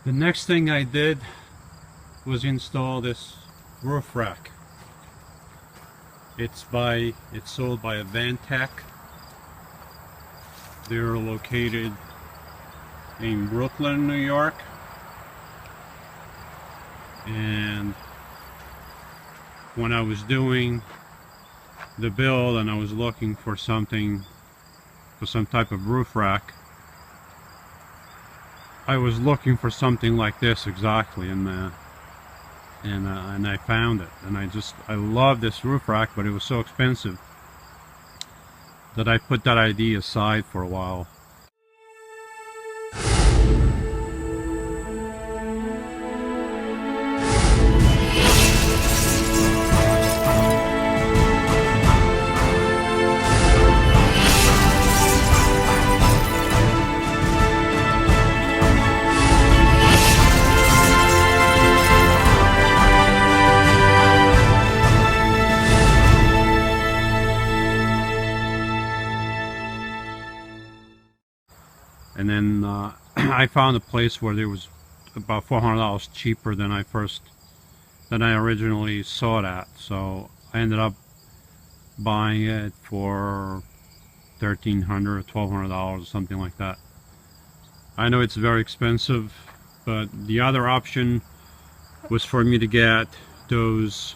The next thing I did was install this roof rack. It's sold by Avantech. They're located in Brooklyn, New York. And when I was doing the build and I was looking for some type of roof rack, I was looking for something like this exactly, and I found it, and I love this roof rack, but it was so expensive that I put that idea aside for a while. And then I found a place where there was about $400 cheaper than I originally saw it at. So I ended up buying it for $1,300 or $1,200 or something like that. I know it's very expensive, but the other option was for me to get those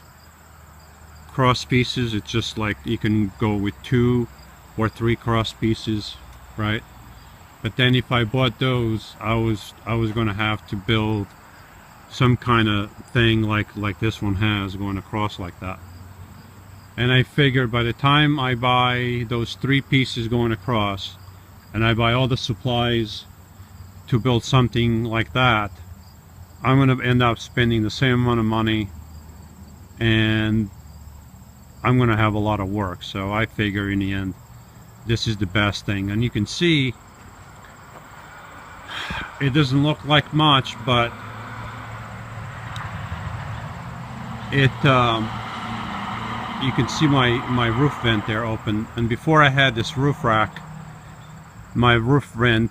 cross pieces. It's just like you can go with 2 or 3 cross pieces, right? But then if I bought those, I was going to have to build some kind of thing like this one has, going across like that. And I figured by the time I buy those 3 pieces going across, and I buy all the supplies to build something like that, I'm going to end up spending the same amount of money, and I'm going to have a lot of work. So I figure in the end, this is the best thing. And you can see it doesn't look like much, but you can see my roof vent there open. And before I had this roof rack, my roof vent,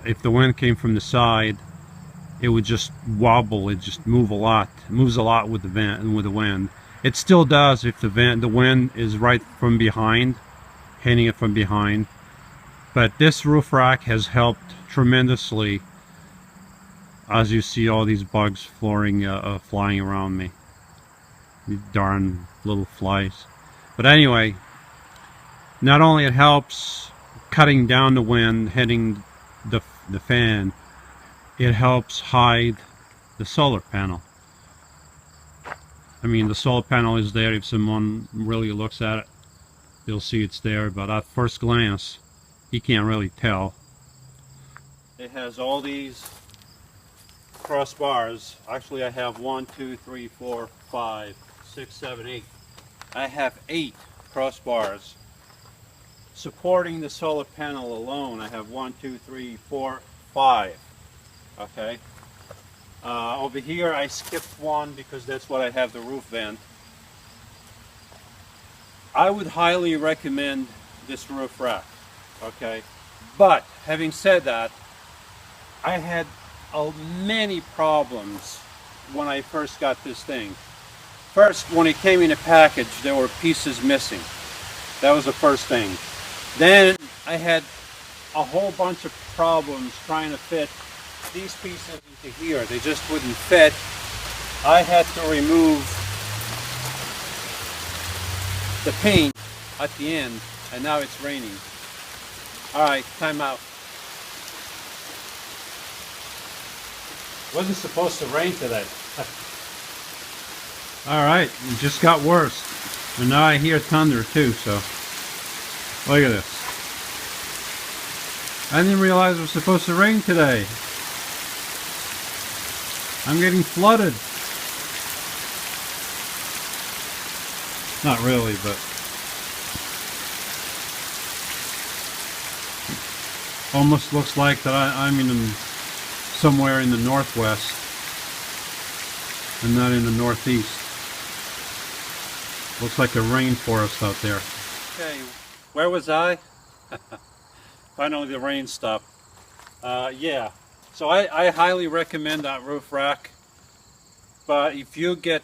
if the wind came from the side, it would just wobble. It just moves a lot with the vent and with the wind. It still does if the wind is right from behind, hitting it from behind. But this roof rack has helped tremendously. As you see all these bugs flying around me, these darn little flies. But anyway, not only it helps cutting down the wind hitting the fan, it helps hide the solar panel. I mean, the solar panel is there. If someone really looks at it, they'll see it's there, but at first glance you can't really tell. It has all these crossbars. Actually, I have 1, 2, 3, 4, 5, 6, 7, 8. I have 8 crossbars supporting the solar panel alone. I have 1, 2, 3, 4, 5. Okay. Over here, I skipped one because that's what I have the roof vent. I would highly recommend this roof rack. Okay. But having said that, I had many problems when I first got this thing. First, when it came in a package, there were pieces missing. That was the first thing. Then I had a whole bunch of problems trying to fit these pieces into here. They just wouldn't fit. I had to remove the paint at the end, and now it's raining. Alright, time out. Wasn't supposed to rain today. Alright, it just got worse. And now I hear thunder too, so look at this. I didn't realize it was supposed to rain today. I'm getting flooded. Not really, but almost looks like that I'm in somewhere in the northwest and not in the northeast. Looks like a rainforest out there. Okay, where was I? Finally the rain stopped. Yeah, So I highly recommend that roof rack. But if you get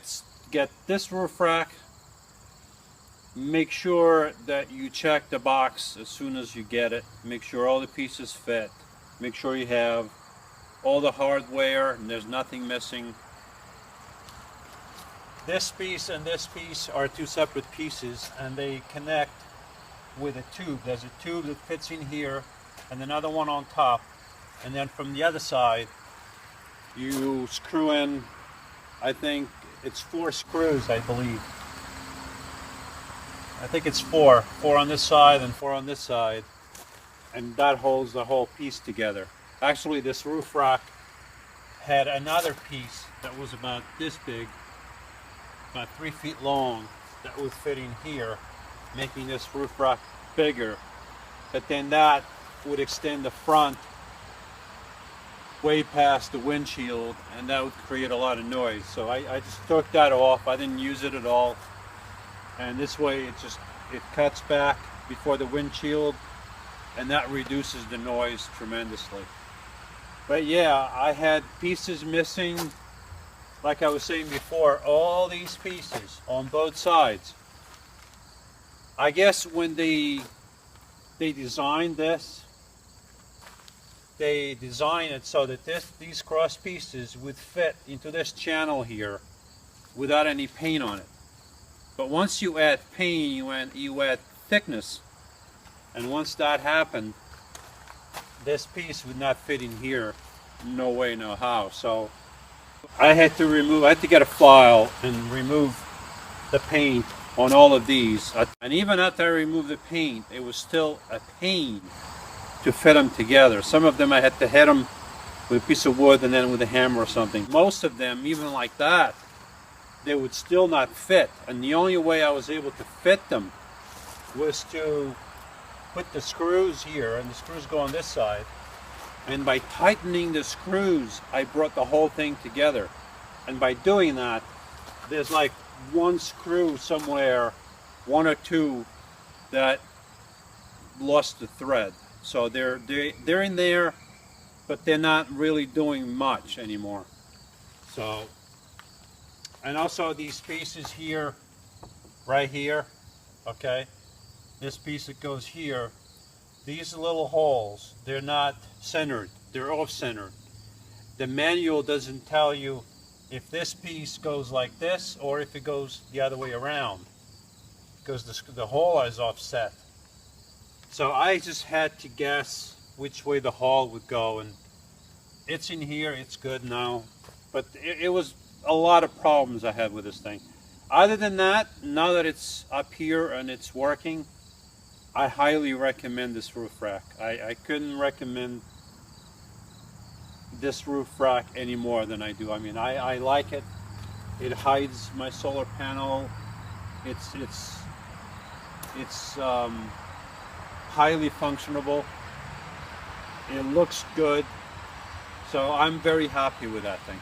this roof rack, make sure that you check the box as soon as you get it. Make sure all the pieces fit. Make sure you have all the hardware and there's nothing missing. This piece and this piece are two separate pieces, and they connect with a tube. There's a tube that fits in here and another one on top, and then from the other side you screw in, I think it's 4 screws, I believe. I think it's 4 on this side and 4 on this side, and that holds the whole piece together. Actually, this roof rack had another piece that was about this big, about 3 feet long, that would fit in here, making this roof rack bigger. But then that would extend the front way past the windshield, and that would create a lot of noise. So I just took that off. I didn't use it at all. And this way it cuts back before the windshield, and that reduces the noise tremendously. But yeah, I had pieces missing, like I was saying before, all these pieces on both sides. I guess when they designed this, they designed it so that these cross pieces would fit into this channel here without any paint on it. But once you add paint, you add thickness, and once that happened, this piece would not fit in here, no way, no how. So I had to get a file and remove the paint on all of these. And even after I removed the paint, it was still a pain to fit them together. Some of them I had to hit them with a piece of wood and then with a hammer or something. Most of them, even like that, they would still not fit. And the only way I was able to fit them was to put the screws here, and the screws go on this side. And by tightening the screws, I brought the whole thing together. And by doing that, there's like one screw somewhere, 1 or 2, that lost the thread. So they're in there, but they're not really doing much anymore. So, and also these pieces here, right here, okay, this piece that goes here, these little holes, they're not centered, they're off-centered. The manual doesn't tell you if this piece goes like this or if it goes the other way around, because the hole is offset. So I just had to guess which way the hole would go, and it's in here, it's good now. But it was a lot of problems I had with this thing. Other than that, now that it's up here and it's working, I highly recommend this roof rack. I couldn't recommend this roof rack any more than I do. I mean, I like it. It hides my solar panel. It's highly functionable. It looks good. So I'm very happy with that thing.